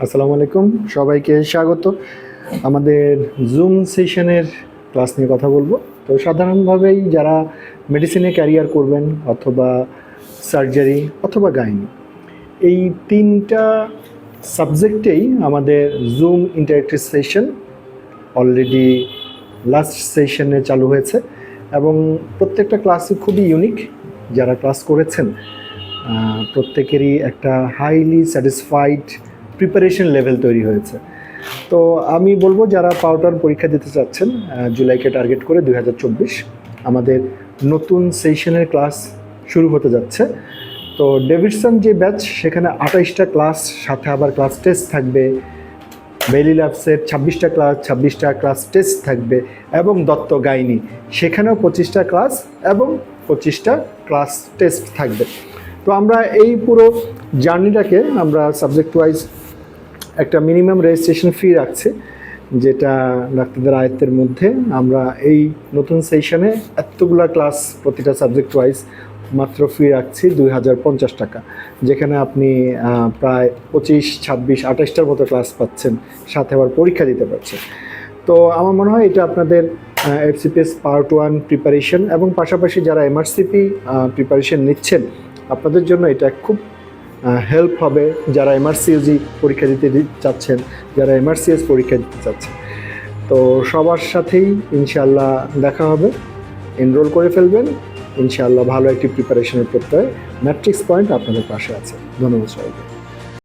আসসালামু আলাইকুম, সবাইকে স্বাগত। আমাদের জুম সেশনের ক্লাস নিয়ে কথা বলবো। তো সাধারণভাবেই যারা মেডিসিনে ক্যারিয়ার করবেন অথবা সার্জারি অথবা গাইনি, এই তিনটা সাবজেক্টেই আমাদের zoom interactive session already last সেশনে চালু হয়েছে এবং প্রত্যেকটা ক্লাসই খুবই ইউনিক। যারা ক্লাস করেছেন প্রত্যেকেরই একটা হাইলি স্যাটিসফাইড প্রিপারেশন লেভেল তৈরি হয়েছে। তো আমি বলবো যারা পাউডার পরীক্ষা দিতে চাচ্ছেন জুলাইকে টার্গেট করে 2024 আমাদের নতুন সেশনের ক্লাস শুরু হতে যাচ্ছে। তো ডেভিডসন যে ব্যাচ সেখানে 28টা ক্লাস, সাথে আবার ক্লাস টেস্ট থাকবে। বেলি ল্যাবসের 26টা ক্লাস টেস্ট থাকবে এবং দত্ত গাইনি সেখানেও 25টা ক্লাস এবং 25টা ক্লাস টেস্ট থাকবে। তো আমরা এই পুরো জার্নিটাকে আমরা সাবজেক্ট ওয়াইজ একটা মিনিমাম রেজিস্ট্রেশন ফি রাখছি, যেটা ডাক্তারদের আয়ত্তের মধ্যে। আমরা এই নতুন সেশনে এতগুলা ক্লাস প্রতিটা সাবজেক্ট ওয়াইজ মাত্র ফি রাখছি 2050 টাকা, যেখানে আপনি প্রায় 25, 26, 28টার মতো ক্লাস পাচ্ছেন, সাথে আবার পরীক্ষা দিতে পারছেন। তো আমার মনে হয় এটা আপনাদের FCPS পার্ট 1 প্রিপারেশন এবং পাশাপাশি যারা MRCP প্রিপারেশন নিচ্ছেন আপনাদের জন্য এটা খুব হেল্প হবে। যারা MRCSG পরীক্ষা দিতে চাচ্ছেন, যারা MRCS পরীক্ষা দিতে চাচ্ছেন, তো সবার সাথেই ইনশাআল্লাহ দেখা হবে। এনরোল করে ফেলবেন ইনশাআল্লাহ। ভালো একটি প্রিপারেশনের প্রত্যয় ম্যাট্রিক্স পয়েন্ট আপনাদের পাশে আছে। ধন্যবাদ সবাইকে।